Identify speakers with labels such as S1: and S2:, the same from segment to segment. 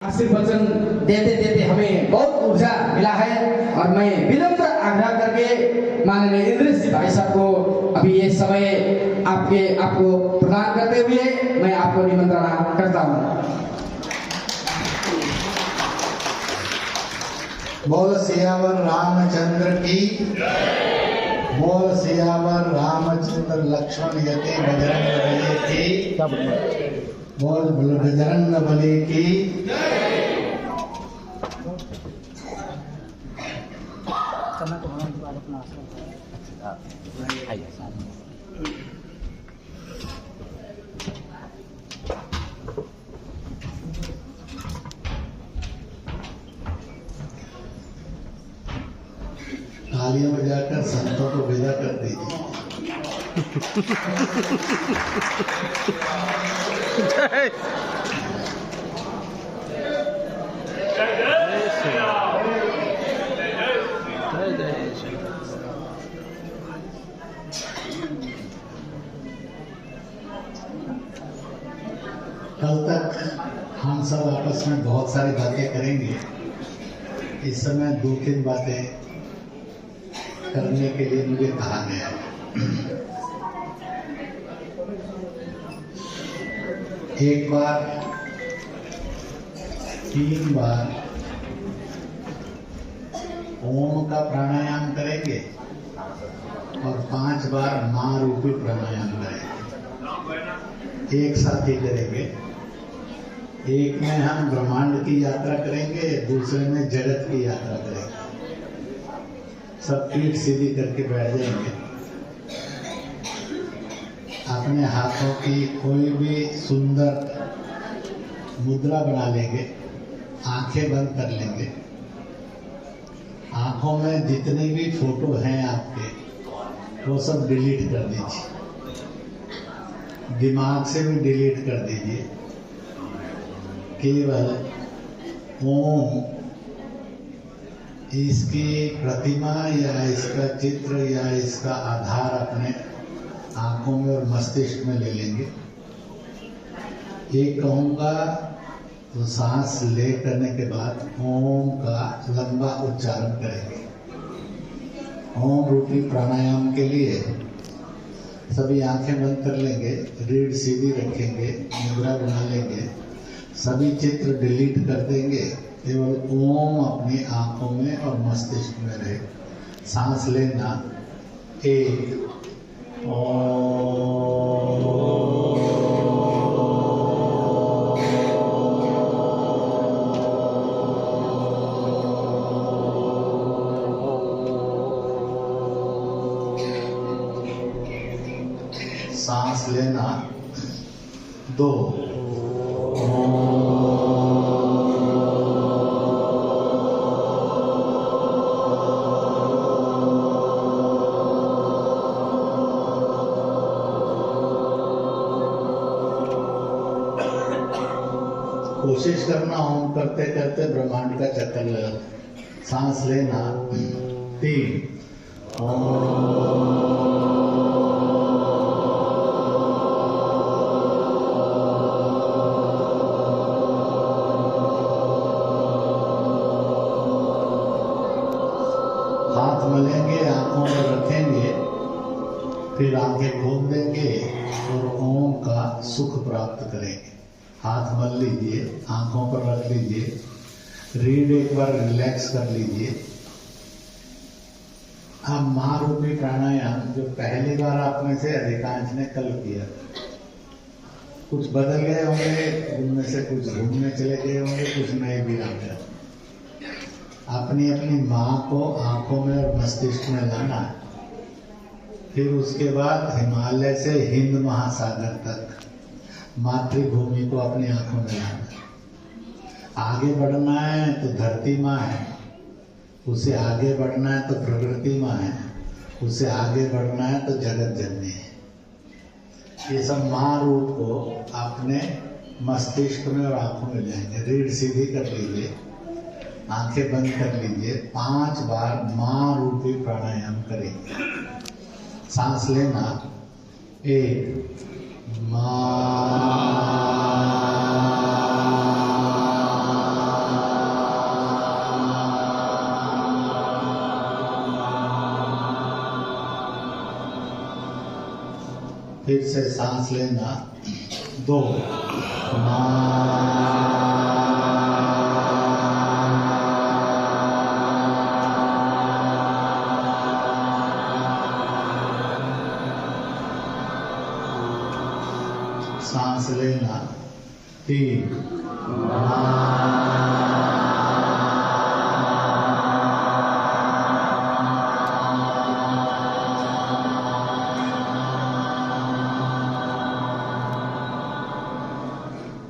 S1: आशीर्वचन देते देते हमें बहुत ऊर्जा मिला है और मैं विनम्र आग्रह करके माननीय इंद्रेश जी भाई साहब को अभी ये समय आपको प्रदान करते हुए मैं आपको निमंत्रण करता हूँ।
S2: बोल सियावर रामचंद्र की, बोल सियावर रामचंद्र लक्ष्मण यति बजरंग बली की, बोल बजरंग बली की। तालियां बजाकर संतों को विदा कर दीजिए। कल तक हम सब आपस में बहुत सारी बातें करेंगे। इस समय दो तीन बातें करने के लिए मुझे कहा गया है। एक बार, 3 बार ओम का प्राणायाम करेंगे और 5 बार मां रूपी प्राणायाम करेंगे। एक साथ ही करेंगे। एक में हम ब्रह्मांड की यात्रा करेंगे, दूसरे में जगत की यात्रा करेंगे। सब पीठ सीधी करके बैठ जाएंगे। अपने हाथों की कोई भी सुंदर मुद्रा बना लेंगे, आंखें बंद कर लेंगे। आंखों में जितने भी फोटो हैं आपके, वो सब डिलीट कर दीजिए। दिमाग से भी डिलीट कर दीजिए। केवल ओम, इसकी प्रतिमा या इसका चित्र या इसका आधार अपने आंखों में और मस्तिष्क में ले लेंगे। एक कहूँगा तो सांस ले करने के बाद ओम का लंबा उच्चारण करेंगे। ओम रूपी प्राणायाम के लिए सभी आंखें बंद कर लेंगे, रीढ़ सीधी रखेंगे, मुद्रा बना लेंगे, सभी चित्र डिलीट कर देंगे। केवल ओम अपनी आंखों में और मस्तिष्क में रहे। सांस लेना, 1 सांस लेना, 2 कोशिश करना ओम करते करते ब्रह्मांड का चक्कर लगा। सांस लेना, 3 हाथ मलेंगे, आंखों में रखेंगे, फिर आंखें खोल देंगे और ओम का सुख प्राप्त करेंगे। हाथ मल लीजिए, आंखों पर रख लीजिए, रीढ़ एक बार रिलैक्स कर लीजिए। अब मां रूपी प्राणायाम जो पहली बार आप में से अधिकांश ने कल किया, कुछ बदल गए होंगे, उनमें से कुछ घूमने चले गए होंगे, कुछ नए भी आ गए। अपनी अपनी मां को आंखों में और मस्तिष्क में लाना है। फिर उसके बाद हिमालय से हिंद महासागर तक मातृभूमि को अपनी आंखों में लाना है। आगे बढ़ना है तो धरती माँ है, उसे आगे बढ़ना है तो प्रकृति माँ है, उसे आगे बढ़ना है तो जगत जननी है। ये सब माँ रूप को अपने मस्तिष्क में और आंखों में जाएंगे। रीढ़ सीधी कर लीजिए, आंखें बंद कर लीजिए, 5 बार माँ रूपी प्राणायाम करेंगे। सांस लेना, 1 माँ फिर से सांस लेना 2 सांस लेना 3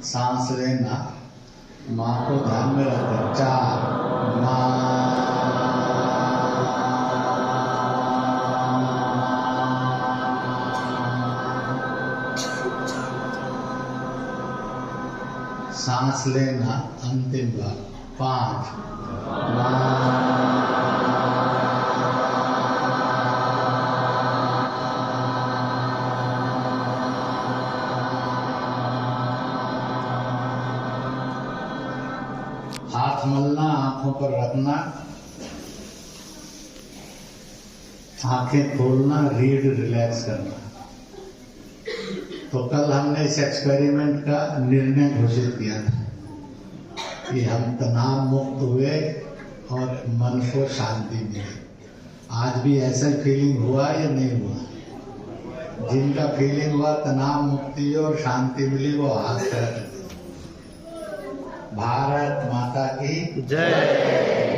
S2: सांस लेना माँ को ध्यान में रखकर 4 सांस लेना अंतिम बार 5 हाथ मलना, आंखों पर रखना, आंखें खोलना, रीड रिलैक्स करना। तो कल हमने इस एक्सपेरिमेंट का निर्णय घोषित किया था कि हम तनाव मुक्त हुए और मन को शांति मिली। आज भी ऐसा फीलिंग हुआ या नहीं हुआ? जिनका फीलिंग हुआ तनाव मुक्ति और शांति मिली वो हाथ खड़ा कर। भारत माता की जय,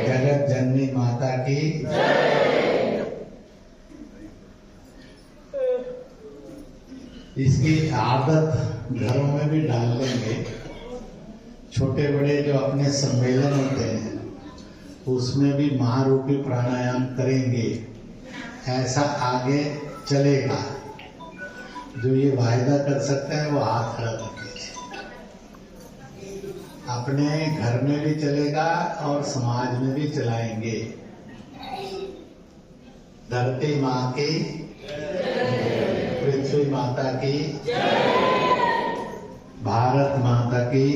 S2: जगत जननी माता की जय। इसकी आदत घरों में भी डाल लेंगे। छोटे बड़े जो अपने सम्मेलन होते हैं उसमें भी महारूपी प्राणायाम करेंगे। ऐसा आगे चलेगा। जो ये वायदा कर सकते हैं वो हाथ खड़ा कर दीजिए। अपने घर में भी चलेगा और समाज में भी चलाएंगे। धरती माँ की, पृथ्वी माता की, भारत माता की।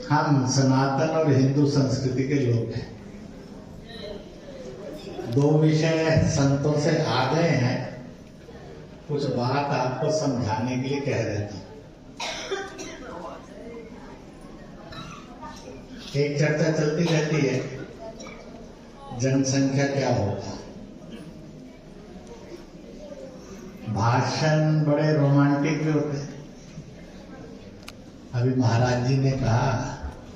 S2: हम सनातन और हिंदू संस्कृति के लोग हैं। 2 विषय संतों से आ गए हैं। कुछ बात आपको समझाने के लिए कह देता हूं। एक चर्चा चलती रहती है, जनसंख्या क्या होगा। भाषण बड़े रोमांटिक भी होते हैं। अभी महाराज जी ने कहा,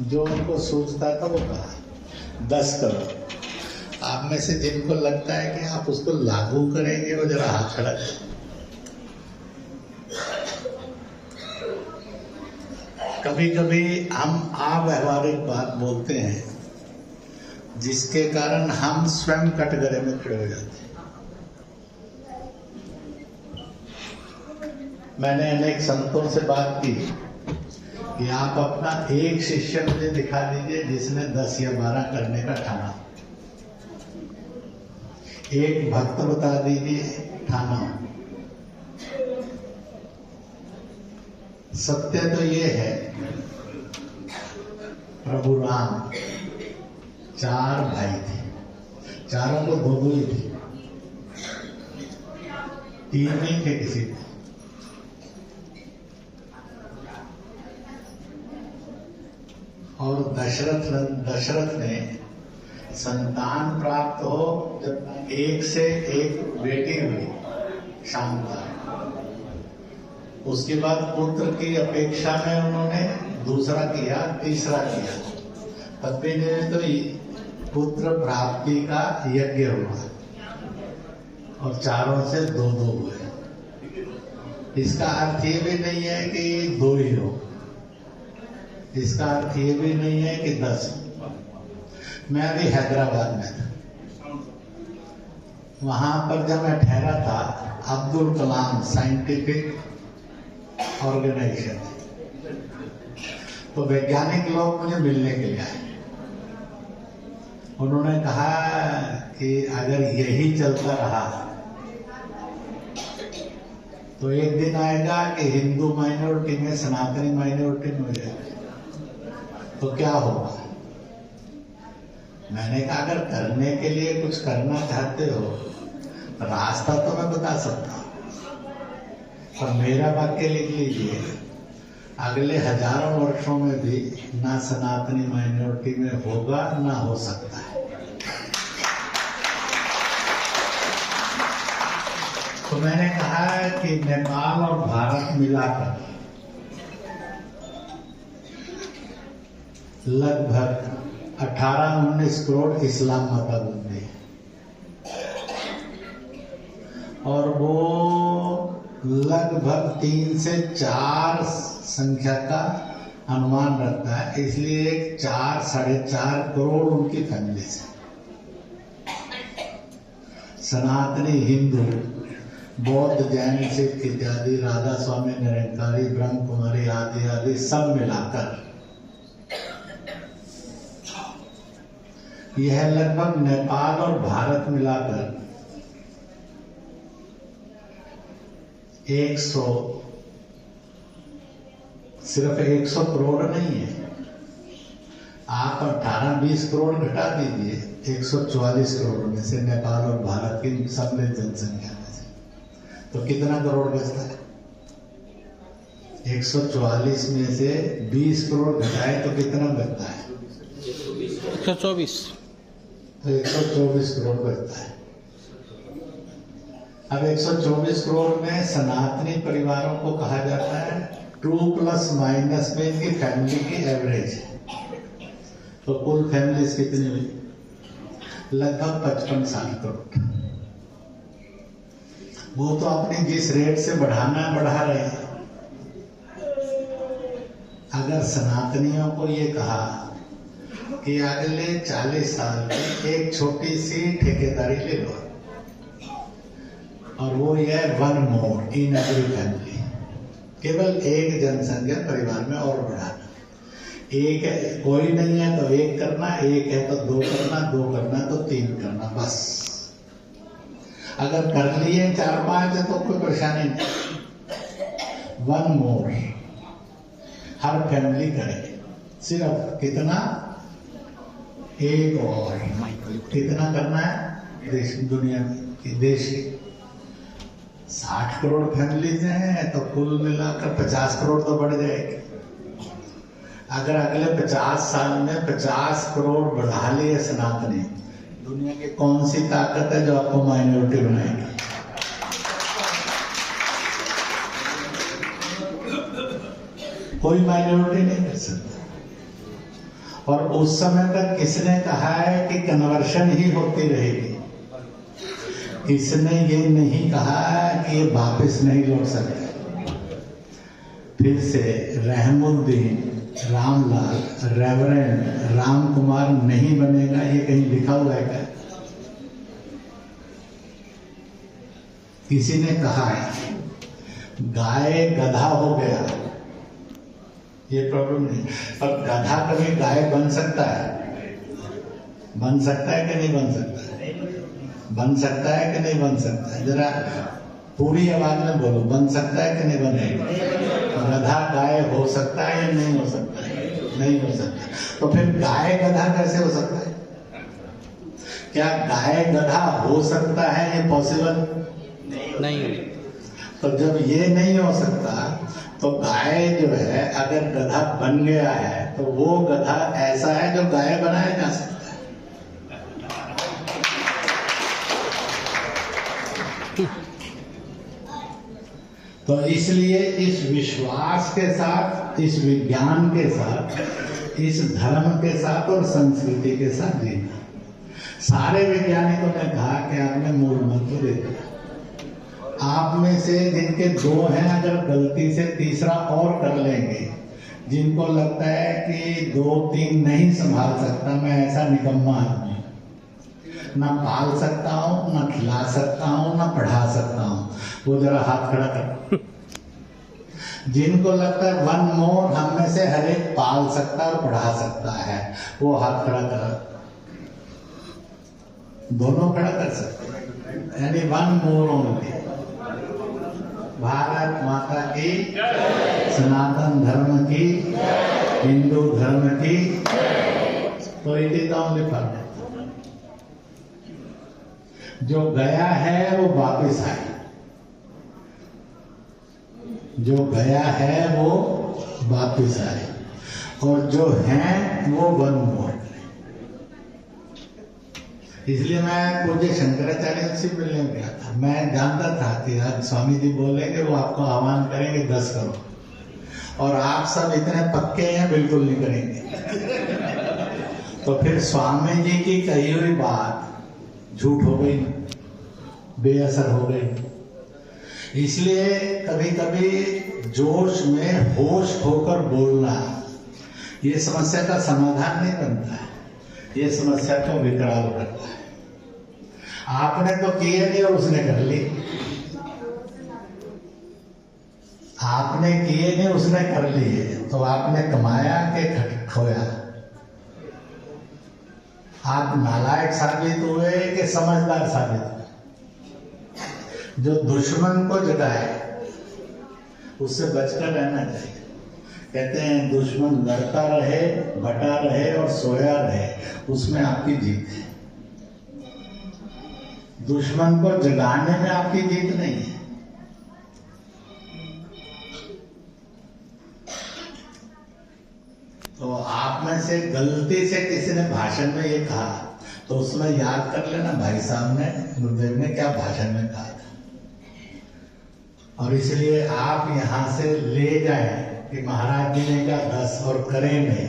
S2: जो उनको सोचता था वो कहा 10 करोड़। आप में से जिनको लगता है कि आप उसको लागू करेंगे वो जरा हाथ खड़ा करें। कभी कभी हम अव्यवहारिक बात बोलते हैं जिसके कारण हम स्वयं कटघरे में खड़े हो जाते हैं। मैंने अनेक संतों से बात की कि आप अपना एक शिष्य मुझे दिखा दीजिए जिसने 10 या 12 करने का ठाना। एक भक्त बता दीजिए ठाना। सत्य तो ये है, प्रभु राम 4 भाई थे, चारों को 2 ही थे, 3 नहीं थे किसी को। और दशरथ ने संतान प्राप्त हो जब एक से एक बेटी हुई शांता। उसके बाद पुत्र की अपेक्षा में उन्होंने दूसरा किया, तीसरा किया। तब भी तो पुत्र प्राप्ति का यज्ञ हुआ और चारों से 2-2 हुए। इसका अर्थ ये भी नहीं है कि 2 ही हो। इसका अर्थ ये भी नहीं है कि 10। मैं अभी हैदराबाद में था। वहां पर जब मैं ठहरा था, अब्दुल कलाम साइंटिफिक ऑर्गेनाइजेशन, तो वैज्ञानिक लोग मुझे मिलने के लिए आए। उन्होंने कहा कि अगर यही चलता रहा तो एक दिन आएगा कि हिंदू माइनॉरिटी में सनातनी माइनॉरिटी में हो जाएगी, तो क्या होगा। मैंने कहा अगर करने के लिए कुछ करना चाहते हो रास्ता तो मैं बता सकता हूँ, पर मेरा वाक्य लिख लीजिए, अगले हजारों वर्षों में भी ना सनातनी माइनॉरिटी में होगा ना हो सकता है। तो मैंने कहा है कि नेपाल और भारत मिलाकर लगभग 18-19 करोड़ इस्लाम मतावलंबी है, और वो लगभग 3 से 4 संख्या का अनुमान रखता है, इसलिए 4-4.5 करोड़ उनकी फैमिली से। सनातनी हिंदू, बौद्ध, जैन, सिख इत्यादि, राधा स्वामी, निरंकारी, ब्रह्म कुमारी आदि आदि सब मिलाकर यह लगभग नेपाल और भारत मिलाकर 100, सिर्फ 100 करोड़ नहीं है। आप 18-20 करोड़ घटा दीजिए 144 करोड़ में से, नेपाल और भारत की सम्मिलित जनसंख्या में से, तो कितना करोड़ बचता है? 144 में से 20 करोड़ घटाए तो कितना बचता है?
S3: 124।
S2: तो 124 करोड़ बचता है। अब 124 करोड़ में सनातनी परिवारों को कहा जाता है 2± में इनकी फैमिली की एवरेज है। तो कुल फैमिलीज कितनी हुई? लगभग 55 करोड़। वो तो अपने जिस रेट से बढ़ाना बढ़ा रहे हैं। अगर सनातनियों को ये कहा कि अगले 40 साल में एक छोटी सी ठेकेदारी ले लो, और वो ये 1 more इन एवरी फैमिली, केवल एक जनसंख्या परिवार में और बढ़ाना। एक है, कोई नहीं है तो एक करना, एक है तो 2 करना, 2 करना तो 3 करना, बस। अगर कर लिए 4-5 है तो कोई परेशानी नहीं। 1 more हर फैमिली करे, सिर्फ कितना? एक और कितना करना है देश, दुनिया में देश की 60 करोड़ फैमिलीज हैं, तो कुल मिलाकर 50 करोड़ तो बढ़ जाएगी। अगर अगले 50 साल में 50 करोड़ बढ़ा लिए सनातनी, दुनिया की कौन सी ताकत है जो आपको माइनॉरिटी बनाएगी? कोई माइनॉरिटी नहीं कर सकता। और उस समय तक किसने कहा है कि कन्वर्शन ही होती रहेगी? इसने ये नहीं कहा कि ये वापस नहीं लौट सकते। फिर से रहमुद्दीन, रामलाल, रेवरेंड राम कुमार नहीं बनेगा, ये कहीं लिखा हुआ है क्या? किसी ने कहा है गाय गधा हो गया, ये प्रॉब्लम नहीं, पर गधा कभी गाय बन सकता है? बन सकता है कि नहीं बन सकता है? बन सकता है कि नहीं बन सकता है? जरा पूरी आवाज में बोलो, बन सकता है कि नहीं बन सकता? गधा गाय हो सकता है या नहीं हो सकता है? नहीं हो सकता। तो फिर गाय गधा कैसे हो सकता है? क्या गाय गधा हो सकता है? ये पॉसिबल
S3: नहीं।
S2: तो जब ये नहीं हो सकता, तो गाय जो है अगर गधा बन गया है तो वो गधा ऐसा है जो गाय बनाया जा सकता है। तो इसलिए इस विश्वास के साथ, इस विज्ञान के साथ, इस धर्म के साथ और संस्कृति के साथ जीना। सारे वैज्ञानिकों ने कहा कि आपने मूल मंत्र दे दिया। आप में से जिनके 2 हैं, अगर गलती से तीसरा और कर लेंगे, जिनको लगता है कि 2-3 नहीं संभाल सकता, मैं ऐसा निकम्मा आदमी, ना पाल सकता हूँ, ना खिला सकता हूँ, ना पढ़ा सकता हूँ, वो जरा हाथ खड़ा कर। जिनको लगता है 1 more हम में से हर एक पाल सकता और पढ़ा सकता है, वो हाथ खड़ा कर। दोनों खड़ा कर सकते हैं, यानी 1 more ओनली। भारत माता की, सनातन धर्म की, हिंदू धर्म की। तो इट इज ओनली फॉर जो गया है वो वापस आए, जो गया है वो वापस आए, और जो है वो वन मोर। इसलिए मैं पूज्य शंकराचार्य से मिलने गया था। मैं जानता था कि आज स्वामी जी बोलेंगे, वो आपको आह्वान करेंगे 10 करो, और आप सब इतने पक्के हैं बिल्कुल नहीं करेंगे। तो फिर स्वामी जी की कही हुई बात झूठ हो गई, बेअसर हो गई। इसलिए कभी कभी जोश में होश होकर बोलना ये समस्या का समाधान नहीं बनता है, ये समस्या को विकराल करता है। आपने तो किए नहीं और उसने कर ली, आपने किए नहीं उसने कर लिए, तो आपने कमाया कि खोया? आप नालायक साबित हुए कि समझदार साबित हुए? जो दुश्मन को जगाए उससे बचकर रहना चाहिए। कहते हैं दुश्मन लड़ता रहे, बटा रहे और सोया रहे, उसमें आपकी जीत है। दुश्मन को जगाने में आपकी जीत नहीं है। तो आप में से गलती से किसी ने भाषण में ये कहा तो उसमें याद कर लेना भाई साहब ने, गुरुदेव ने क्या भाषण में कहा था। और इसलिए आप यहाँ से ले जाएं कि महाराज जी ने कहा 10 और करें नहीं।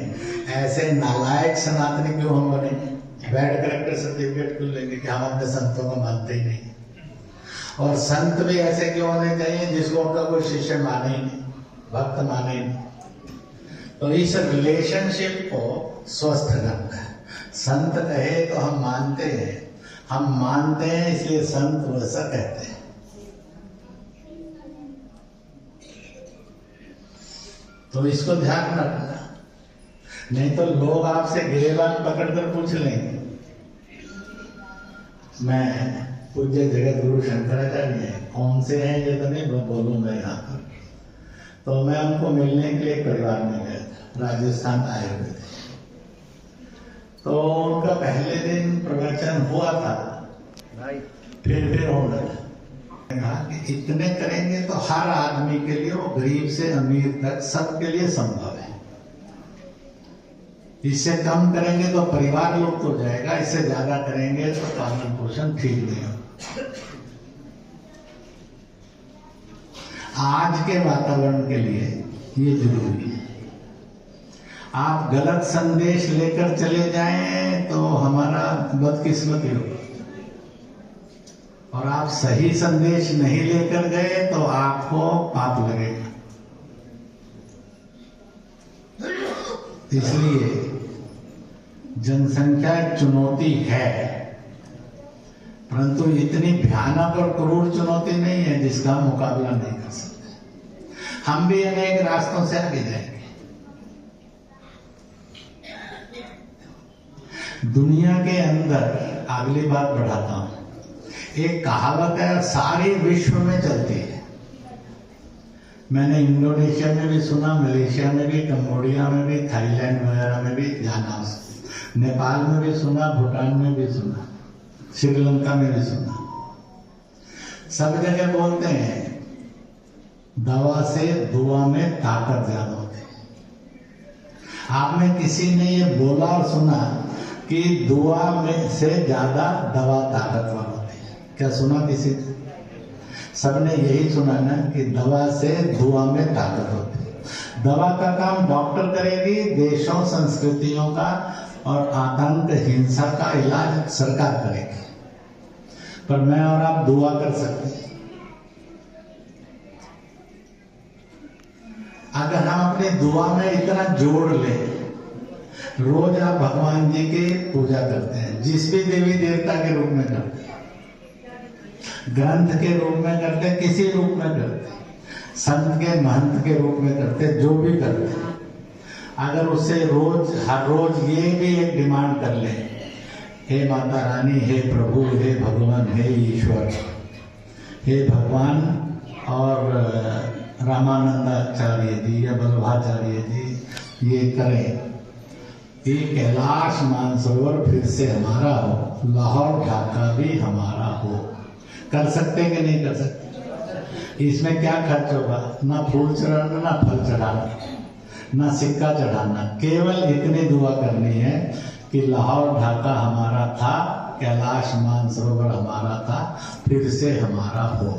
S2: ऐसे नालायक सनातनी क्यों हम बने? बैड करेक्टर सर्टिफिकेट क्यों लेंगे कि हम अपने संतों को मानते ही नहीं? और संत भी ऐसे क्यों होने चाहिए जिसको उनका कोई शिष्य माने ही नहीं, भक्त माने ही नहीं? तो इस रिलेशनशिप को स्वस्थ करना है। संत कहे तो हम मानते हैं, हम मानते हैं इसलिए संत वैसा कहते हैं। तो इसको ध्यान रखना, नहीं तो लोग आपसे गिरेबान पकड़कर पूछ लेंगे। मैं पूज्य जगत गुरु शंकराचार्य कौन से हैं ये तो नहीं बोलूंगा यहाँ पर। तो मैं उनको मिलने के लिए परिवार में गया था, राजस्थान आए हुए थे। तो उनका पहले दिन प्रवचन हुआ था, फिर हो गया। कहा कि इतने करेंगे तो हर आदमी के लिए, वो गरीब से अमीर तक सबके लिए संभव है। इससे कम करेंगे तो परिवार लुप्त हो जाएगा, इससे ज्यादा करेंगे तो पालन पोषण ठीक नहीं होगा। आज के वातावरण के लिए ये जरूरी है। आप गलत संदेश लेकर चले जाएं तो हमारा बदकिस्मती होगी, और आप सही संदेश नहीं लेकर गए तो आपको पाप लगेगा। इसलिए जनसंख्या एक चुनौती है, परंतु इतनी भयानक और क्रूर चुनौती नहीं है जिसका हम मुकाबला नहीं कर सकते। हम भी अनेक रास्तों से आगे जाएंगे। दुनिया के अंदर अगली बात बढ़ाता हूं, एक कहावत है सारे विश्व में चलती है। मैंने इंडोनेशिया में भी सुना, मलेशिया में भी, कंबोडिया में भी, थाईलैंड वगैरह में भी जाना, नेपाल में भी सुना, भूटान में भी सुना, श्रीलंका में भी सुना। सब जगह बोलते हैं दवा से दुआ में ताकत ज्यादा होती है। आपने किसी ने ये बोला और सुना कि दुआ में से ज्यादा दवा ताकतवर होती है? क्या सुना किसी ने? सबने यही सुना ना कि दवा से दुआ में ताकत होती है। दवा का काम डॉक्टर करेगी, देशों संस्कृतियों का और आतंक हिंसा का इलाज सरकार करेगी, पर मैं और आप दुआ कर सकते हैं। अगर हम अपनी दुआ में इतना जोड़ लें, रोज आप भगवान जी की पूजा करते हैं, जिस भी देवी देवता के रूप में करते हैं, ग्रंथ के रूप में करते, किसी रूप में करते, संत के महंत के रूप में करते, जो भी करते, अगर उससे रोज हर रोज ये भी एक डिमांड कर ले, हे माता रानी, हे प्रभु, हे भगवान, हे ईश्वर, हे भगवान, और रामानंदाचार्य जी या बल्लभाचार्य जी ये करें, कि कैलाश मानसरोवर फिर से हमारा हो, लाहौर ढाका भी हमारा हो। कर सकते कि नहीं कर सकते? इसमें क्या खर्च होगा? ना फूल चढ़ाना, ना फल चढ़ाना, ना सिक्का चढ़ाना, केवल इतनी दुआ करनी है कि लाहौर ढाका हमारा था, कैलाश मानसरोवर हमारा था, फिर से हमारा हो।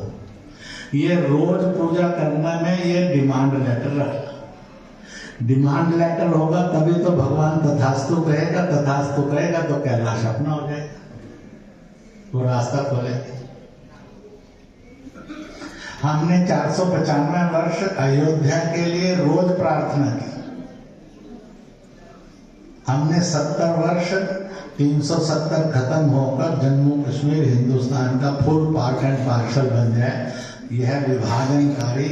S2: ये रोज पूजा करने में ये डिमांड लेटर रखना। डिमांड लेटर होगा तभी तो भगवान तथास्तु कहेगा, तथास्तु कहेगा तो कैलाश अपना हो जाएगा, वो रास्ता खोलेगा। हमने 495 वर्ष अयोध्या के लिए रोज प्रार्थना की। हमने 70 वर्ष 370 खत्म होकर जम्मू कश्मीर हिंदुस्तान का फुल पार्ट एंड पार्सल बन जाए, यह विभाजनकारी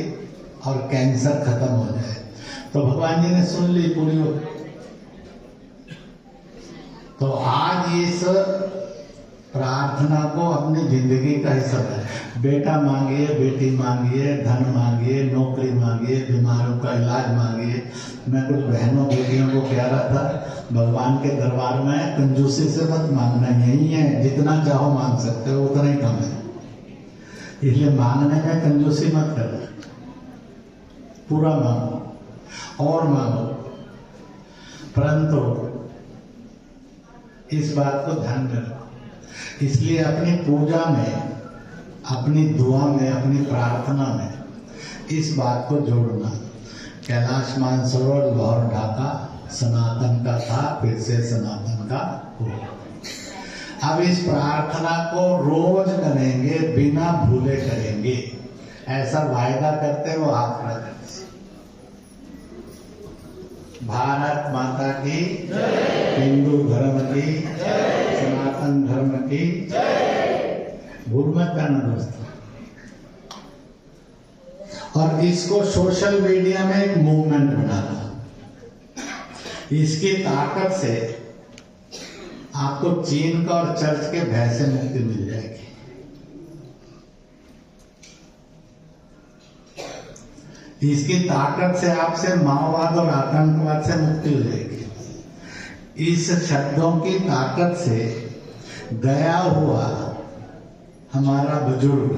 S2: और कैंसर खत्म हो जाए, तो भगवान जी ने सुन ली पूरी हो। तो आज इस प्रार्थना को अपनी जिंदगी का हिस्सा है। बेटा मांगिए, बेटी मांगिए, धन मांगिए, नौकरी मांगिए, बीमारों का इलाज मांगिए। मैं कुछ बहनों बेटियों को कह रहा था, भगवान के दरबार में कंजूसी से मत मांगना, यही है जितना चाहो मांग सकते हो, उतना ही कम है, इसलिए मांगने में कंजूसी मत करना, पूरा मांगो और मांगो। परंतु इस बात को ध्यान में रखो, इसलिए अपनी पूजा में, अपनी दुआ में, अपनी प्रार्थना में इस बात को जोड़ना, कैलाश मानसरोवर लाहौर ढाका सनातन का था, फिर से सनातन का हो। अब इस प्रार्थना को रोज करेंगे, बिना भूले करेंगे, ऐसा वायदा करते वो हाथ खड़ा करते। भारत माता की जय, हिंदू धर्म की जय, सनातन धर्म की जय। भूल मत करना दोस्तों। और इसको सोशल मीडिया में एक मूवमेंट बनाना, इसकी ताकत से आपको चीन का और चर्च के भय से मुक्ति मिल जाएगी। इसकी ताकत से आपसे माओवाद और आतंकवाद से मुक्ति हो जाएगी। इस शब्दों की ताकत से गया हुआ हमारा बुजुर्ग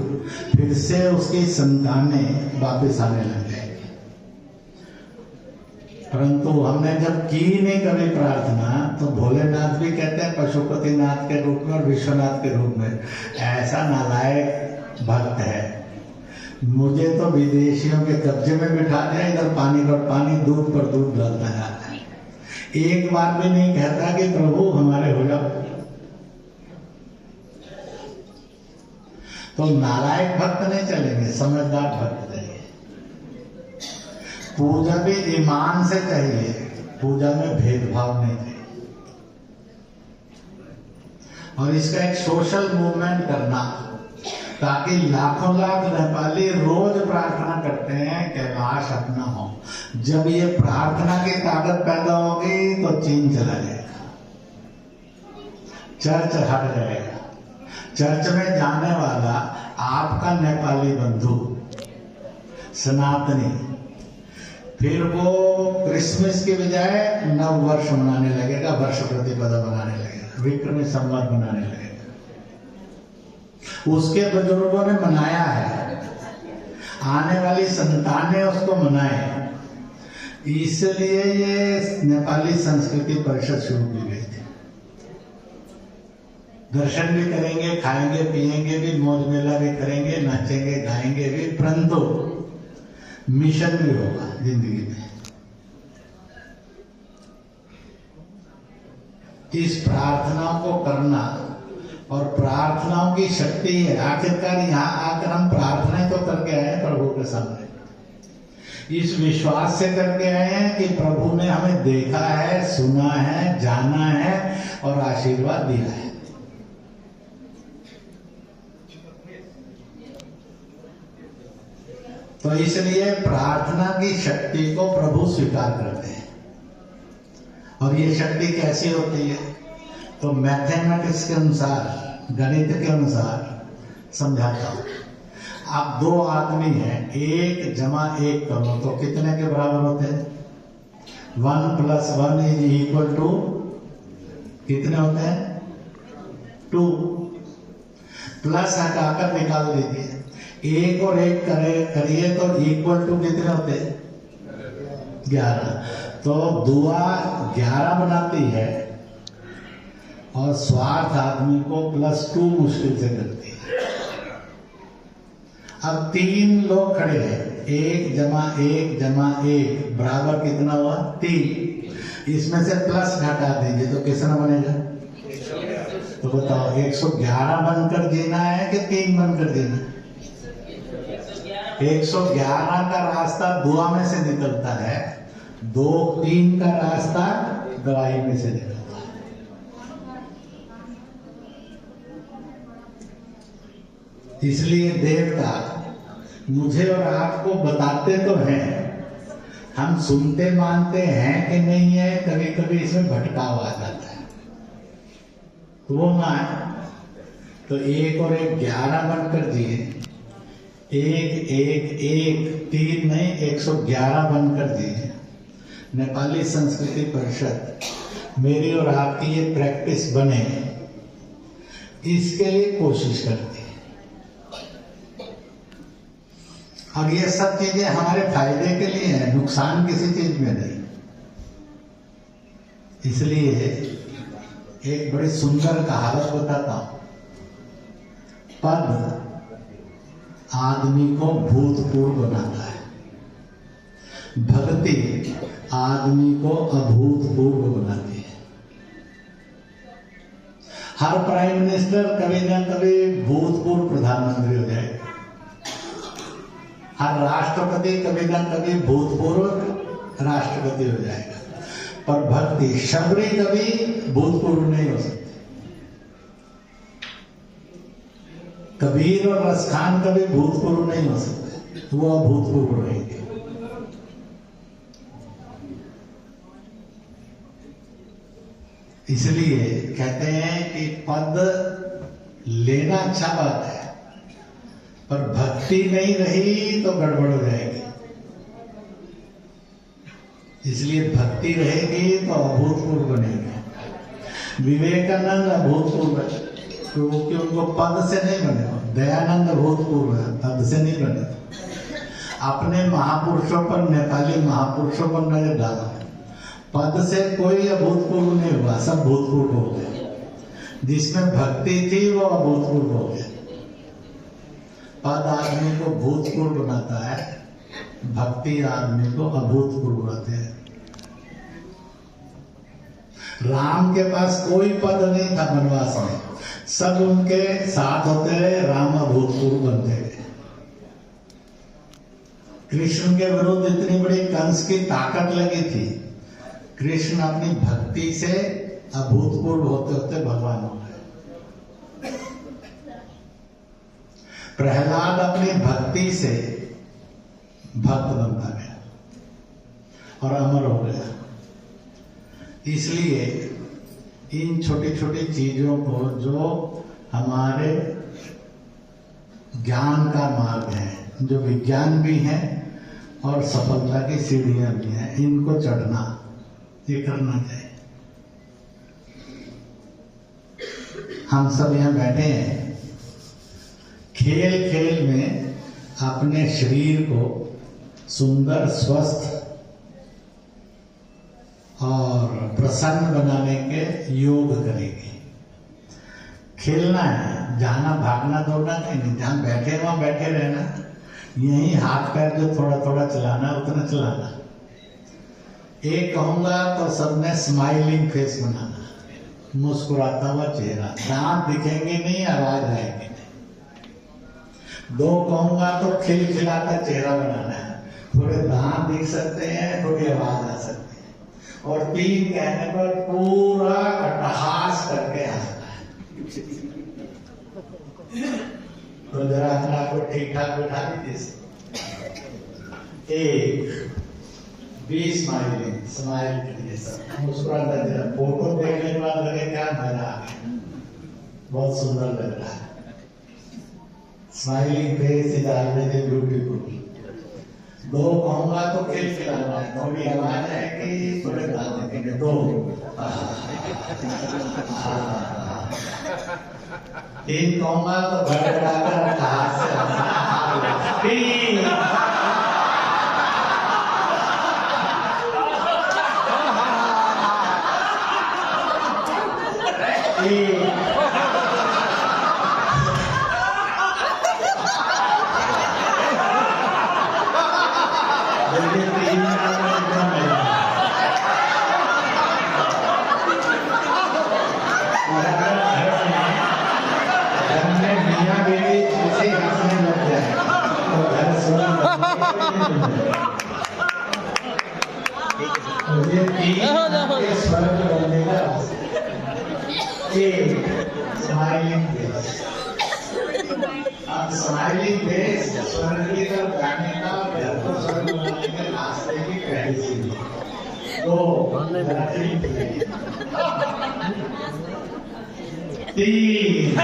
S2: फिर से उसकी संतानें वापस आने लग जाएगी। परंतु हमने जब की नहीं कभी प्रार्थना, तो भोलेनाथ भी कहते हैं पशुपतिनाथ के रूप में और विश्वनाथ के रूप में, ऐसा नालायक भक्त है, मुझे तो विदेशियों के कब्जे में बिठा दिया, इधर पानी पर पानी, दूध पर दूध डालता जाता है, एक बार भी नहीं कहता कि प्रभु हमारे हो जाओ। तो नालायक भक्त नहीं चलेंगे, समझदार भक्त चाहिए। पूजा भी ईमान से चाहिए, पूजा में भेदभाव नहीं चाहिए। और इसका एक सोशल मूवमेंट करना, ताकि लाखों लाख नेपाली रोज प्रार्थना करते हैं कैलाश अपना हो। जब ये प्रार्थना की ताकत पैदा होगी तो चीन चला जाएगा, चर्च हट जाएगा। चर्च में जाने वाला आपका नेपाली बंधु सनातनी, फिर वो क्रिसमस के बजाय नव वर्ष मनाने लगेगा, वर्ष प्रतिपदा मनाने लगेगा, विक्रमी संवत मनाने लगेगा। उसके बुजुर्गों ने मनाया है, आने वाली संतानें उसको मनाए, इसलिए ये नेपाली संस्कृति परिषद शुरू की गई थी। दर्शन भी करेंगे, खाएंगे पिएंगे भी, मौज मेला भी करेंगे, नाचेंगे गाएंगे भी, परंतु मिशन भी होगा जिंदगी में। इस प्रार्थनाओं को करना, और प्रार्थनाओं की शक्ति है। आखिरकार यहाँ आकर हम प्रार्थना तो करके आए हैं प्रभु के सामने, इस विश्वास से करके आए हैं कि प्रभु ने हमें देखा है, सुना है, जाना है और आशीर्वाद दिया है। तो इसलिए प्रार्थना की शक्ति को प्रभु स्वीकार करते हैं। और ये शक्ति कैसी होती है? तो मैथमेटिक्स के अनुसार, गणित के अनुसार समझाता हूं। आप दो आदमी हैं, 1 + 1 करो तो कितने के बराबर होते हैं? 1 + 1 = 2 कितने होते हैं? 2। प्लस हटाकर निकाल दीजिए, 1 और 1 करिए तो इक्वल टू कितने होते हैं? 11। तो दुआ 11 बनाती है और स्वार्थ आदमी को +2 मुश्किल से करती है। अब 3 लोग खड़े हैं, 1 + 1 + 1 बराबर कितना हुआ? 3। इसमें से प्लस घटा दीजिए तो कितना बनेगा? तो बताओ 111 बनकर जीना है कि 3 बनकर जीना है? 111 का रास्ता दुआ में से निकलता है, 2-3 का रास्ता दवाई में से निकलता है। इसलिए देवता मुझे और आपको बताते तो हैं, हम सुनते मानते हैं कि नहीं है, कभी कभी इसमें भटकाव आ जाता है। तो वो ना है तो 1 और 1 11 बनकर जिए, 1 1 1 3 नहीं 111 बनकर जिए। नेपाली संस्कृति परिषद मेरी और आपकी ये प्रैक्टिस बने, इसके लिए कोशिश करती है। और ये सब चीजें हमारे फायदे के लिए है, नुकसान किसी चीज में नहीं। इसलिए एक बड़ी सुंदर कहावत बताता हूं, पद आदमी को भूतपूर्व बनाता है, भक्ति आदमी को अभूतपूर्व बनाती है। हर प्राइम मिनिस्टर कभी ना कभी भूतपूर्व प्रधानमंत्री हो जाएगा, हर राष्ट्रपति कभी ना कभी भूतपूर्व राष्ट्रपति हो जाएगा, पर भक्ति शबरी कभी भूतपूर्व नहीं हो सकती। कबीर और रसखान कभी भूतपूर्व नहीं हो सकते, वो अभूतपूर्व रहेंगे। इसलिए कहते हैं कि पद लेना अच्छा बात है, पर भक्ति नहीं रही तो गड़बड़ हो जाएगी। इसलिए भक्ति रहेगी तो अभूतपूर्व बनेगी। विवेकानंद अभूतपूर्व है क्योंकि उनको पद से नहीं बने, दयानंद अभूतपूर्व है, पद से नहीं बने। अपने महापुरुषों पर, नेपाली महापुरुषों पर नजर डालो, पद से कोई अभूतपूर्व नहीं हुआ, सब भूतपूर्व हो गए। जिसमें भक्ति थी वो अभूतपूर्व हो गया। पद आदमी को भूतपूर्व बनाता है, भक्ति आदमी को अभूतपूर्व बनाते हैं। राम के पास कोई पद नहीं था वनवास में, सब उनके साथ होते रहे, राम अभूतपूर्व बनते गए। कृष्ण के विरुद्ध इतनी बड़ी कंस की ताकत लगी थी, कृष्ण अपनी भक्ति से अभूतपूर्व होते होते भगवान हो गए। प्रहलाद अपनी भक्ति से भक्त बनता गया और अमर हो गया। इसलिए इन छोटी छोटी चीजों को, जो हमारे ज्ञान का मार्ग है, जो विज्ञान भी है और सफलता की सीढ़ियां भी हैं, इनको चढ़ना, ये करना चाहिए। हम सब यहाँ बैठे हैं, खेल खेल में अपने शरीर को सुंदर, स्वस्थ और प्रसन्न बनाने के योग करेंगे। खेलना है, जाना भागना दौड़ना नहीं, जहाँ बैठे वहां बैठे रहना, यही हाथ पैर जो थोड़ा थोड़ा चलाना उतना चलाना। एक कहूंगा तो सबने स्माइलिंग फेस बनाना, मुस्कुराता हुआ चेहरा, दांत दिखेंगे नहीं, आवाज आएगी नहीं। 2 कहूंगा तो खिलखिलाता चेहरा बनाना है, थोड़े दांत दिख सकते हैं, थोड़ी आवाज आ सकती है। और 3 कहने पर पूरा अट्टहास करके हंसना है। तो जरा अपने आप को ठीक ठाक बिठा दीजिए। 1 बी स्माइलिंग, स्माइल करिए सब, मुस्कुराता जरा। फोटो देखने के बाद लगे क्या मजा आ गया, बहुत सुंदर लग रहा है। Smiling face is always beautiful. दो कहूंगा तो खिलखिलाना है, थोड़ी आवाज आएगी थोड़े दांत दिखेंगे। दो, तीन कहूंगा तो गड़गड़ाकर हाथ से हंसना। तीन, स्माइलिंग फेस स्वर्ग की तरफ जाने का, घर को स्वर्ग बनाने के रास्ते की पहली सीढ़ी। दो, तीन,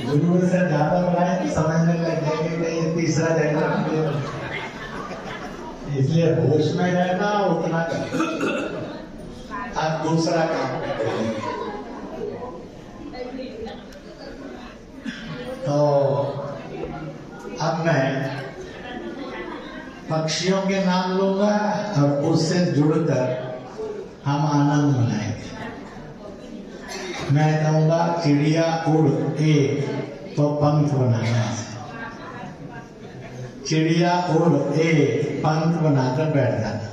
S2: जरूरत से ज्यादा बनाए तो समझने लग जाएंगे कि ये तीसरा जगह, इसलिए होश में रहना उतना अब दूसरा काम करेंगे। तो अब मैं पक्षियों के नाम लूंगा और उससे जुड़कर हम आनंद मनाएंगे। मैं कहूंगा चिड़िया उड़ एक, तो पंख बनाना है। चिड़िया उड़ एक, पंख बनाकर बैठ जाना।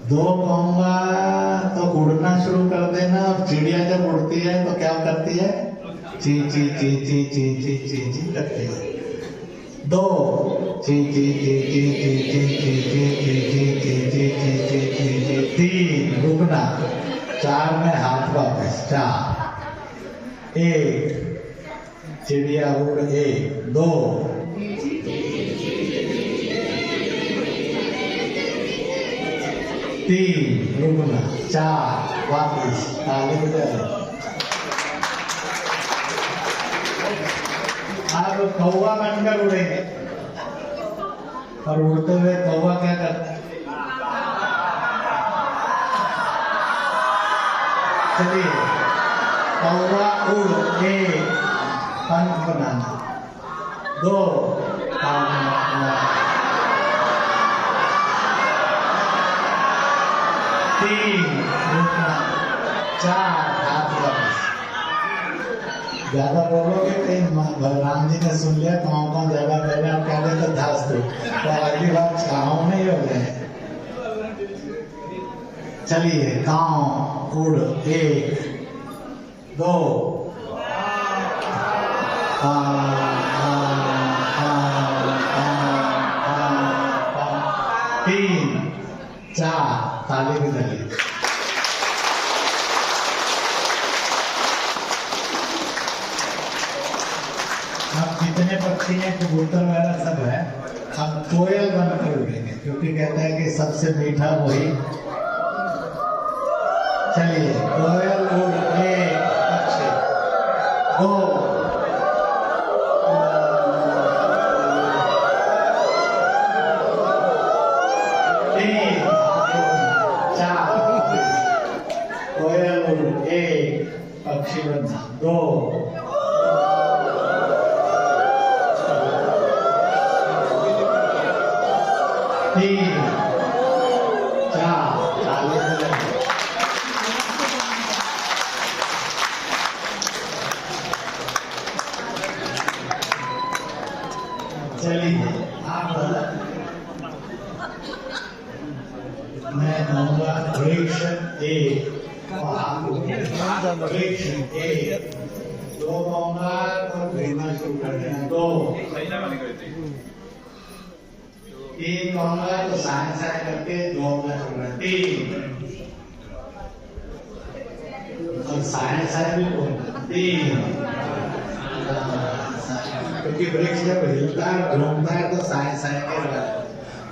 S2: दो कहूंगा तो उड़ना शुरू कर देना, और चिड़िया जब उड़ती है तो क्या करती है? ची ची ची ची ची ची ची ची करती है। दो, ची ची ची ची ची ची ची ची ची ची ची ची ची ची। तीन, रुकना। चार में हाथ वापस। चार, एक, चिड़िया उड़ एक। दो, तीन, रुकना। चार, वापस। ताली बजाओ। अब कौवा बनकर उड़ेंगे, और उड़ते हुए कौवा क्या करता है? चलिए, कौवा उड़ एक, पंख बनाना। दो, तीन, रुकना। चार, हाथ वापस। ज्यादा बोलोगे कहीं भगवान जी ने सुन लिया कौन ज्यादा पहले आप कह रहे तो धास दो, तो अगली बार छाव नहीं हो जाए। चलिए, कांव उड़ एक, दो, तीन, चार, ताली भी लगी। अब जितने पक्षी हैं, कबूतर वगैरह सब है, अब कोयल बनकर उड़ेंगे, क्योंकि कहते हैं कि सबसे मीठा वही। चलिए, कोयल उड़ एक, पक्षी। दो, तीन, चार, कोयल उड़ एक, पक्षी बनना। दो, तीन, चार, ताली बजाओ। चलिए, आप एक और हाथ वृक्ष एक दो कहूंगा तो भेजना शुरू कर देना दो तीन कहूंगा तो साइन साइन करके दो में शुरू कर तीन और साइन साइन भी बोलना तीन क्योंकि वृक्ष जब हिलता है घूमता है तो साइन साइन के बाद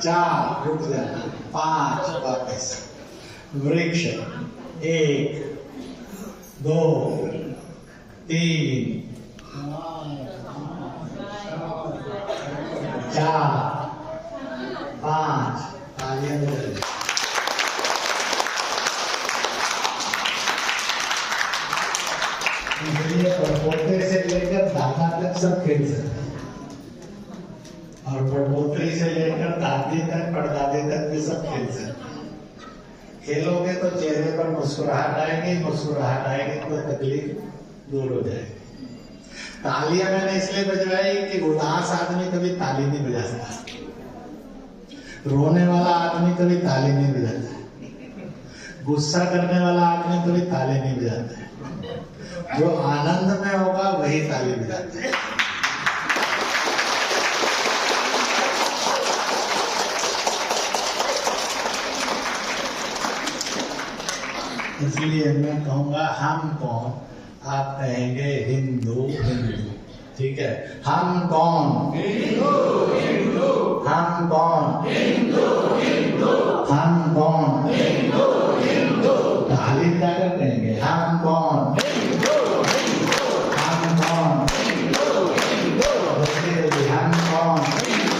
S2: चार रुक जाना पांच वापस वृक्ष एक दो तीन चार पांच आगे बढ़ इसलिए परपोते से लेकर दादा तक सब खेल सकते हैं और परपोत्री से लेकर दादी तक परदादी तक भी सब खेल सकते हैं। खेलोगे तो चेहरे पर मुस्कुराहट आएगी तो तकलीफ दूर हो जाएगी। तालियां मैंने इसलिए बजवाई कि उदास आदमी कभी ताली नहीं बजा सकता, रोने वाला आदमी कभी ताली नहीं बजाता, गुस्सा करने वाला आदमी कभी ताली नहीं बजाता है, जो आनंद में होगा वही ताली बजाता है। इसलिए मैं कहूंगा हम कौन, आप कहेंगे हिंदू हिंदू, ठीक है। हम कौन हिंदू हिंदू, हम कौन हिंदू हिंदू, हम कौन हिंदू हिंदू, ताली बजाकर कहेंगे हम कौन हिंदू हिंदू, हम कौन हिंदू हिंदू, हम कौन हिंदू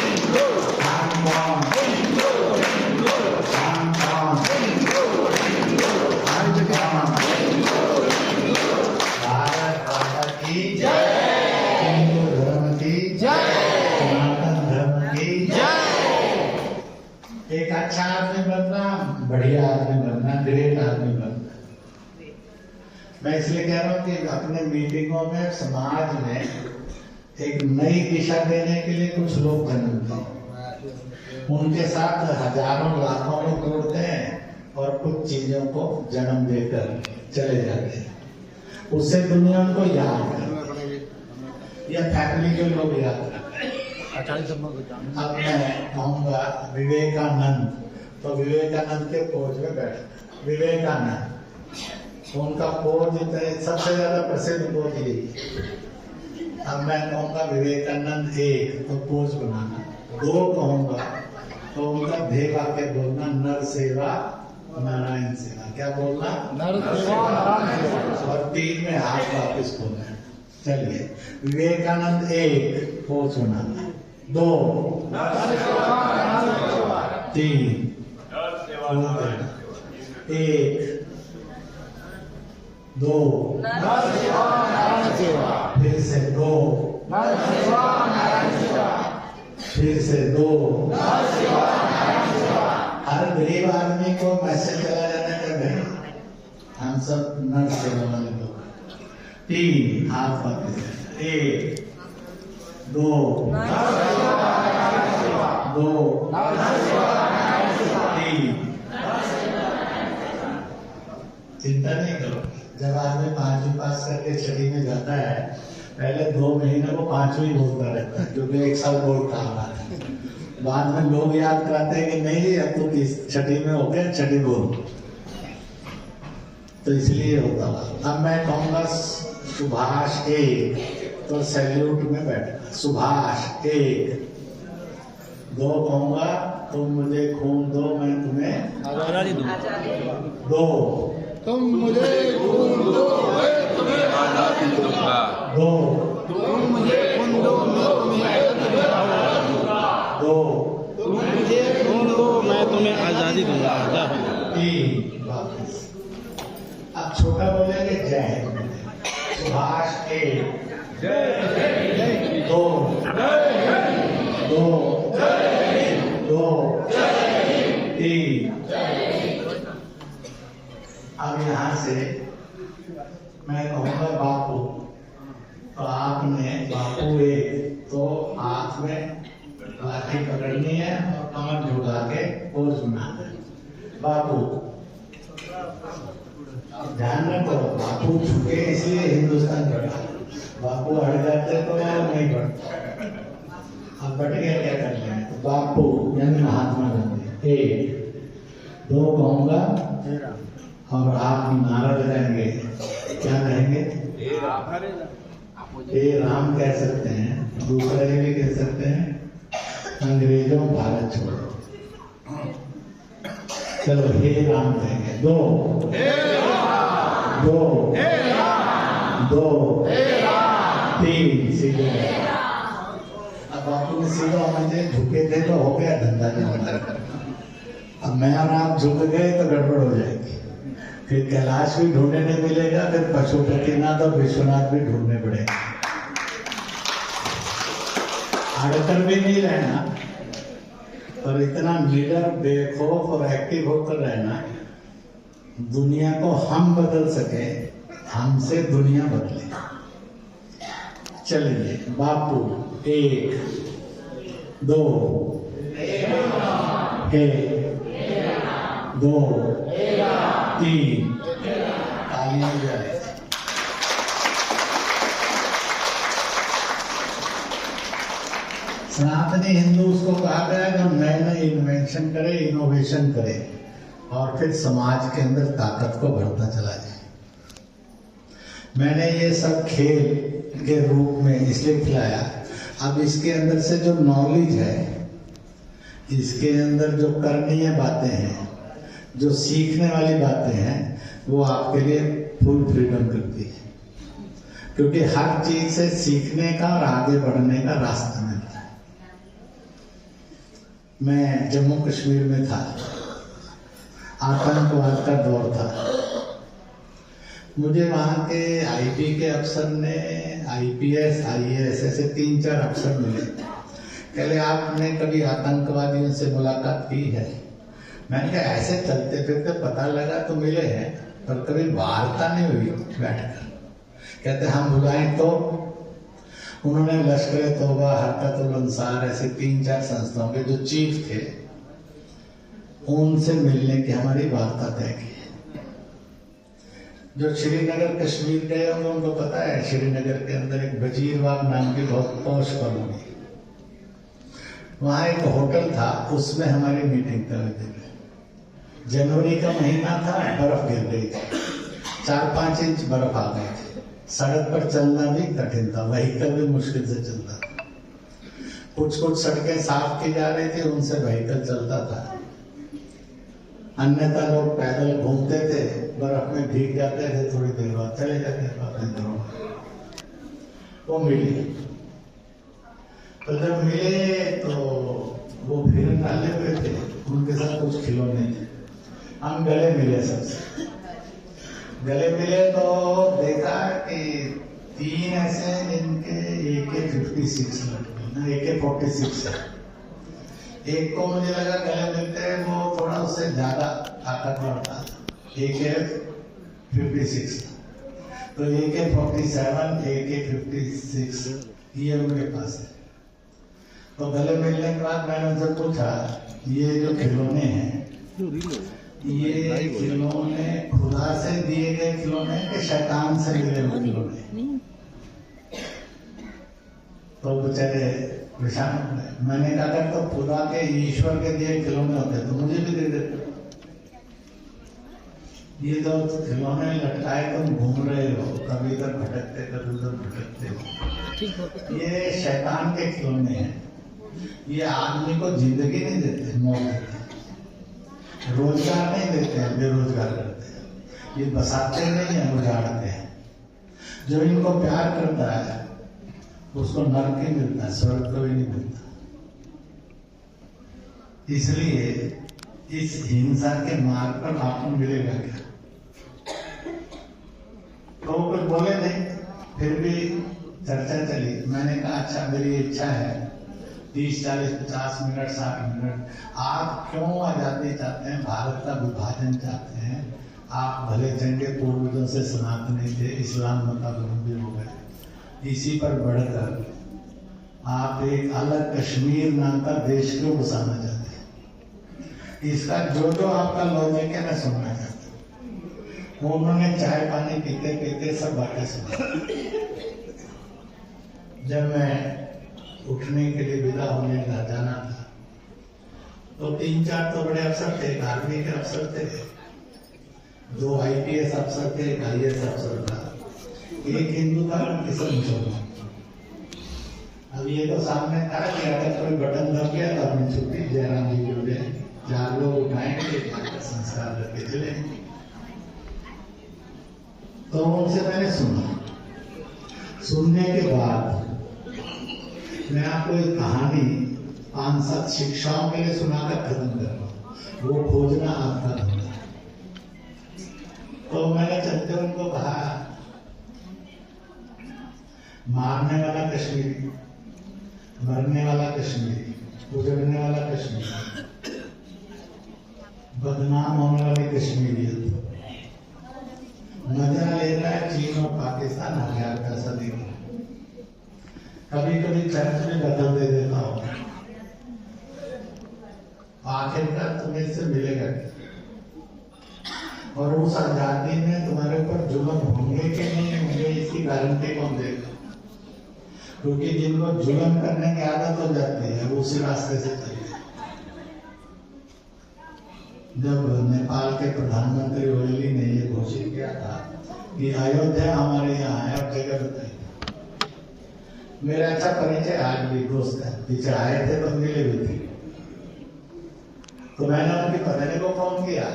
S2: हिंदू, हम कौन हिंदू हिंदू, हम कौन हिंदू हिंदू, हम कौन हिंदू हिंदू। भारत माता की जय, हिंदू धर्म की जय, सनातन धर्म की जय। एक अच्छा आदमी बनना, बढ़िया आदमी बनना, ग्रेट आदमी बनना। मैं इसलिए कह रहा हूँ कि अपने मीटिंगों में समाज में एक नई दिशा देने के लिए कुछ लोग जन्मते हैं, उनके साथ हजारों लाखों को जोड़ते हैं और कुछ चीजों को जन्म देकर चले जाते हैं। उससे दुनिया उनको याद करती है या फैमिली के लोग याद करते हैं। अब मैं कहूँगा विवेकानंद, तो विवेकानंद के पोज में बैठ विवेकानंद, उनका पोज सबसे ज्यादा प्रसिद्ध पोज यही। अब मैं कहूँगा विवेकानंद एक, तो पोज बनाना। दो कहूँगा तो उनका ध्येय वाक्य बोलना, नर सेवा नारायण सेवा। क्या बोलना? नर सेवा नारायण सेवा। और तीन में हाथ वापस बोलना। चलिए, विवेकानंद एक, पोज बनाना। दो, तीन, एक, दो, फिर से दो, फिर से दो। हर गरीब आदमी को मैसेज चला जाता है भाई हम सब नर सेवा वाले लोग। तीन, हाथ वापस। एक, दो, तीन। चिंता नहीं करो, जब आदमी 5वीं पास करके 6वीं में जाता है, पहले 2 महीने वो 5वीं बोलता रहता है, क्योंकि 1 साल बोलता है। बाद में लोग याद कराते हैं कि नहीं अब तो 6वीं में हो गया, 6वीं बोल। तो इसलिए होता है। अब मैं कहूँगा सुभाष एक, तो सैल्यूट में बैठना। सुभाष एक। दो कहूँगा तुम मुझे खून दो, मैं तुम्हें
S3: आजादी दूंगा।
S2: दो,
S4: तुम मुझे खून दो, मैं तुम्हें आजादी दूंगा।
S2: दो,
S4: तुम मुझे खून दो, मैं तुम्हें आजादी दूंगा।
S2: दो,
S4: तुम मुझे खून दो,
S3: मैं तुम्हें आजादी दूंगा।
S2: तीन, वापस। अब छोटा बोलेंगे जय। सुभाष एक, दो, दो, तीन। अब यहाँ से मैं कहूँगा बापू, तो आपने बापू एक, तो हाथ में लाठी पकड़नी है और कमर झुका के पोज बनाना है। बापू ध्यान रखो, बापू झुके इसलिए हिंदुस्तान बढ़ा, बापू हट जाते तो नहीं बढ़ता। अब बढ़ गया, क्या कर लेंगे? तो बापू यानी महात्मा गांधी, 1 2 कहूंगा और आप नारा लगाएंगे, क्या कहेंगे? हे राम कह सकते हैं, दूसरा ये भी कह सकते हैं, अंग्रेजों भारत छोड़ो। चलो हे राम कहेंगे, 2 3 सीधे। अब बापू ने सीधा मुझे झुके थे तो हो गया धंधा नहीं बना। अब मैं और आप झुक गए तो गड़बड़ हो जाएगी, फिर कैलाश भी ढूंढने नहीं मिलेगा, फिर पशुपतिनाथ और विश्वनाथ भी ढूंढने पड़ेगा। अड़कर भी नहीं रहना, पर इतना लीडर बेखौफ और एक्टिव होकर रहना, दुनिया को हम बदल सके, हमसे दुनिया बदले। चलिए बापू 1 2 2 3 तालियां बजाए। सनातनी हिंदू उसको कहा गया जो नए नए इन्वेंशन करे, इनोवेशन करे और फिर समाज के अंदर ताकत को भरता चला जाए। मैंने ये सब खेल के रूप में इसलिए खिलाया, अब इसके अंदर से जो नॉलेज है, इसके अंदर जो करणीय बातें हैं, जो सीखने वाली बातें हैं, वो आपके लिए फुल फ्रीडम करती है, क्योंकि हर चीज से सीखने का और आगे बढ़ने का रास्ता मिलता है। मैं जम्मू कश्मीर में था, आतंकवाद का दौर था, मुझे वहाँ के आईबी के अफसर ने, आईपीएस IAS ऐसे 3-4 अफसर मिले, कहले आपने कभी आतंकवादियों से मुलाकात की है? मैंने कहा ऐसे चलते फिरते पता लगा तो मिले हैं, पर कभी वार्ता नहीं हुई बैठकर। कहते हम बुलाएं तो? उन्होंने लश्कर तौबा, हरकतुल अंसार ऐसे 3-4 संस्थाओं के जो चीफ थे, उनसे मिलने की हमारी वार्ता तय की। जो श्रीनगर कश्मीर गए होंगे उनको पता है, श्रीनगर के अंदर एक वजीरबाग नाम की बहुत पौष कॉलोनी, वहाँ एक होटल था, उसमें हमारी मीटिंग तय हुई। जनवरी का महीना था, बर्फ गिर गई थी, 4-5 इंच बर्फ आ गई थी, सड़क पर चलना भी कठिन था, व्हीकल भी मुश्किल से चलता था। कुछ सड़कें साफ की जा रही थी, उनसे व्हीकल चलता था, अन्यथा लोग पैदल घूमते थे, बर्फ में भीग जाते थे, थोड़ी देर बाद चले जाते थे अपने घरों में। वो मिली, तो जब मिले तो वो फिर डाले हुए थे, उनके साथ कुछ खिलौने थे, हम गले मिले, सबसे गले मिले तो देखा कि 3 ऐसे जिनके AK-56 AK-46 है। एक को मुझे लगा गले मिलते वो थोड़ा उससे ज्यादा ताकतवर था, AK-56, तो AK-47 AK-56 ये उनके पास है। तो गले मिलने के बाद मैंने उनसे पूछा, ये जो खिलौने हैं, ये खिलौने खुदा से दिए गए खिलौने कि शैतान से मिले हुए खिलौने? तो बेचारे परेशान। मैंने कहा अगर तो खुदा के, ईश्वर के दिए खिलौने होते तो मुझे भी दे देते। ये तो खिलौने लटकाए तुम घूम रहे हो, कभी इधर भटकते कभी उधर भटकते हो, ये शैतान के खिलौने हैं। ये आदमी को जिंदगी नहीं देते, मौत देते, रोजगार नहीं देते हैं, बेरोजगार करते हैं, ये बसाते नहीं है, उजाड़ते हैं। जो इनको प्यार करता है उसको नरक ही मिलता है, स्वर्ग को भी नहीं मिलता। इसलिए इस हिंसा के मार्ग पर आपको मिलेगा क्या? तो कुछ बोले नहीं, फिर भी चर्चा चली। मैंने कहा अच्छा मेरी इच्छा है 30, 40, 50 मिनट, 60 मिनट, आप क्यों आजादी चाहते हैं, भारत का विभाजन चाहते हैं? आप भले चंगे पूर्वजों से सनातनी थे, इस्लाम मतावलंबी हो गए, इसी पर बढ़कर आप एक अलग कश्मीर नाम का देश क्यों बसाना चाहते हैं? इसका जो आपका लॉजिक है मैं सुनना चाहता हूँ। वो उन्होंने चाय पानी पीते पीते सब बातें सुनी। जब मैं उठने के लिए विदा होने जाना था तो 3-4 तो बड़े अफसर थे, एक आर्मी के अफसर थे, 2 IPS अफसर थे, एक IAS अफसर था, एक हिंदू था, किसी मुसलमान। अब ये तो सामने था कि अगर कोई बटन दब गया तो अपनी छुट्टी जयराम जी बोल रहे 4 लोग उठाएंगे, संस्कार करके चलेंगे। तो उनसे मैंने सुना। सुनने के बाद मैं आपको एक कहानी 5-7 शिक्षाओं के लिए सुनाकर खत्म कर रहा हूँ। वो खोजना आपका धंधा। तो मैंने चलते उनको कहा, मारने वाला कश्मीरी, मरने वाला कश्मीरी, उजड़ने वाला कश्मीरी, बदनाम होने वाली कश्मीरियत, मजा ले रहा है चीन और पाकिस्तान हथियार का सदी। कभी कभी चर्च में बदल दे देता हूं, आखिरकार तुम्हें इससे मिलेगा। और उस आजादी में तुम्हारे ऊपर जुल्म होंगे कि नहीं होंगे इसकी गारंटी कौन देगा? क्योंकि जिनको जुल्म करने की आदत हो जाती है वो उसी रास्ते से चले। जब नेपाल के प्रधानमंत्री ओली ने ये घोषित किया था कि अयोध्या हमारे यहाँ है, अब जगह बताइए। मेरा अच्छा परिचय आज भी दोस्त है, पीछे आए थे तो मिले भी थे। तो मैंने उनकी पत्नी को फोन किया,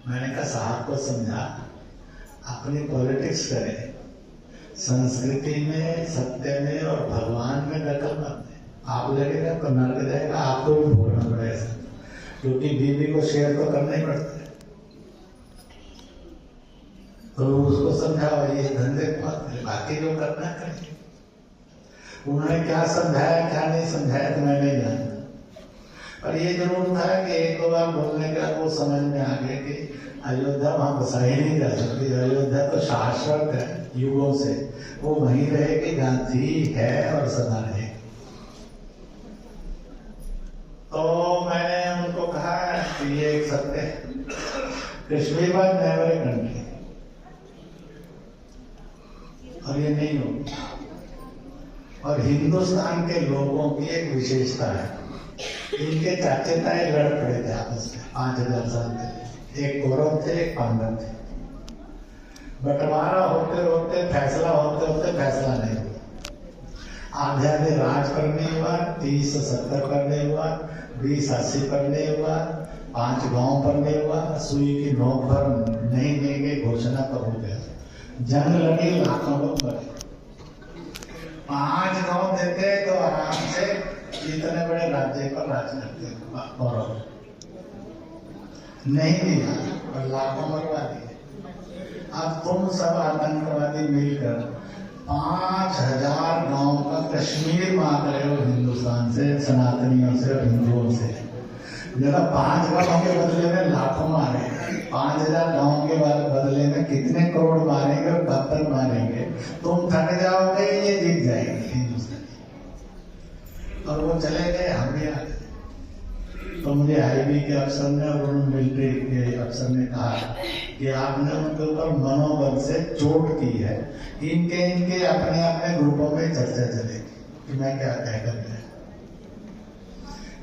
S2: मैंने कहा साहब को समझा, अपनी पॉलिटिक्स करें, संस्कृति में, सत्य में और भगवान में दखल मत दें। आप लगेगा तो नर्क जाएगा, आपको भी भोगना पड़ेगा, क्योंकि बीवी को शेयर तो करना ही पड़ता है। तो उसको समझाओ ये धंधे मत, बाकी जो करना करें। उन्होंने क्या समझाया क्या नहीं समझाया तो मैं नहीं जानता, पर ये जरूर था कि 1-2 बार बोलने के बाद वो समझ में आ गया कि अयोध्या वहां बसाई नहीं जा सकती। अयोध्या तो शाश्वत है युगों से, वो वहीं रहेगी, गांधी है और सदा रहेगी। तो मैंने उनको कहा कि ये एक सत्य है, Kashmir was never a country, और ये नहीं होगी। और हिंदुस्तान के लोगों की एक विशेषता है, इनके चाचे ताए लड़ पड़े थे आपस में 5000 साल पहले। एक कौरव थे, एक पांडव थे। बंटवारा होते होते, फैसला होते होते फैसला नहीं हुआ। आधे राज पर नहीं हुआ, 30-70 पर नहीं हुआ, 20-80 पर नहीं हुआ, 5 गांव पर नहीं हुआ, सुई की नोक पर नहीं देंगे घोषणा पर हो गया। जंग लगी, लाखों लोग मरे। 5 गांव देते तो आराम से इतने बड़े राज्य पर राज करते कौरव। नहीं दिया और लाखों मरवा दिए। अब तुम सब आतंकवादी मिलकर 5000 गांव का कश्मीर मांग रहे हो हिंदुस्तान से, सनातनियों से और हिंदुओं से। जरा 5 गांव के बदले में लाखों मारे, 5000 गांव के बदले में कितने करोड़ मारेंगे और कब तक मारेंगे? तुम थक जाओगे, ये जीत जाएंगे हिंदुस्तान। और वो चले गए, हम भी आ गए। तो मुझे IB के अफसर ने और मिलिट्री के अफसर ने कहा कि आपने उनके ऊपर मनोबल से चोट की है, इनके अपने अपने ग्रुपों में चर्चा चलेगी कि मैं क्या कह कर गया।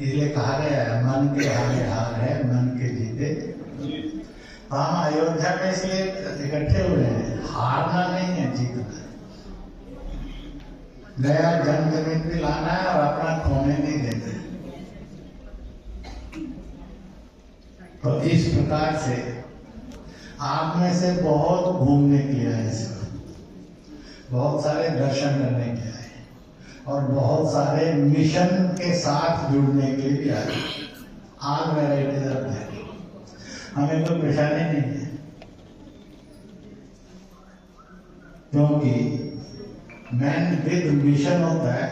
S2: इसलिए कहा गया है मन के हारे हार है, मन के जीते। हम अयोध्या में इसलिए इकट्ठे हुए हैं, हारना नहीं है, जीतना है। नया जन जमीन भी लाना है और अपना खोने नहीं देते। तो इस प्रकार से आप में से बहुत घूमने के लिए आए, बहुत सारे दर्शन करने के लिए आए और बहुत सारे मिशन के साथ जुड़ने के लिए भी आए। आज मेरा इंतजार है, हमें कोई परेशानी नहीं है, क्योंकि मैन विद मिशन होता है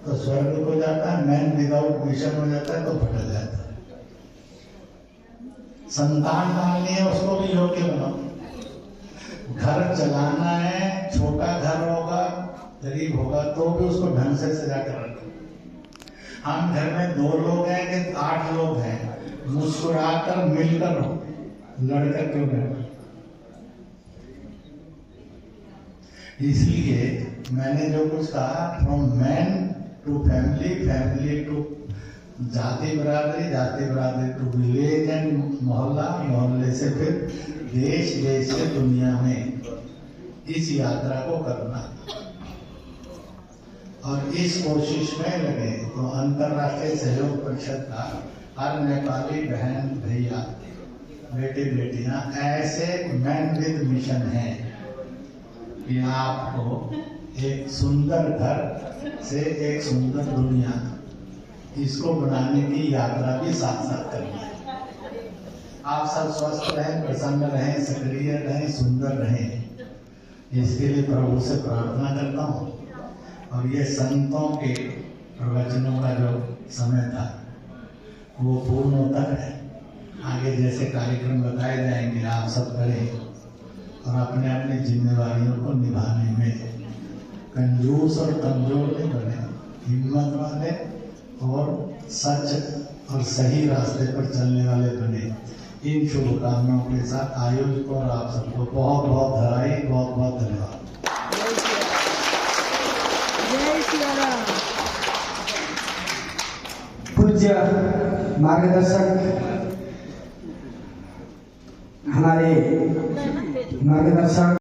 S2: तो स्वर्ग को जाता है, मैन विदाउट मिशन हो जाता है तो भटक जाता है। संतान पालनी है, उसको भी योग्य बनाओ। घर चलाना है, छोटा घर होगा, गरीब होगा तो भी उसको ढंग से सजा कर रखो। हम घर में 2 लोग हैं कि 8 लोग हैं, मुस्कुराकर मिलकर हो, लड़कर क्यों रहो। इसलिए मैंने जो कुछ कहा, from man to family, family to जाति बरादरी टू विलेज एंड मोहल्ला, मोहल्ले से फिर देश, देश से दुनिया में इस यात्रा को करना। और इस कोशिश में लगे तो अंतर्राष्ट्रीय सहयोग परिषद का हर नेपाली बहन भैया, बेटे बेटियां ऐसे मैन विद मिशन है कि आपको एक सुंदर घर से एक सुंदर दुनिया, इसको बनाने की यात्रा भी साथ साथ करनी है। आप सब स्वस्थ रहें, प्रसन्न रहें, सक्रिय रहें, सुंदर रहें, इसके लिए प्रभु से प्रार्थना करता हूँ। और ये संतों के प्रवचनों का जो समय था वो पूर्ण होता है। आगे जैसे कार्यक्रम बताए जाएंगे आप सब करें और अपने अपने जिम्मेवारियों को निभाने में कंजूस और कमजोर नहीं बने, हिम्मत वाले और सच और सही रास्ते पर चलने वाले बने। इन शुभकामनाओं के साथ आयोजकों और आप सबको बहुत बहुत बधाई, बहुत बहुत धन्यवाद।
S1: पूज्य मार्गदर्शक, हमारे मार्गदर्शक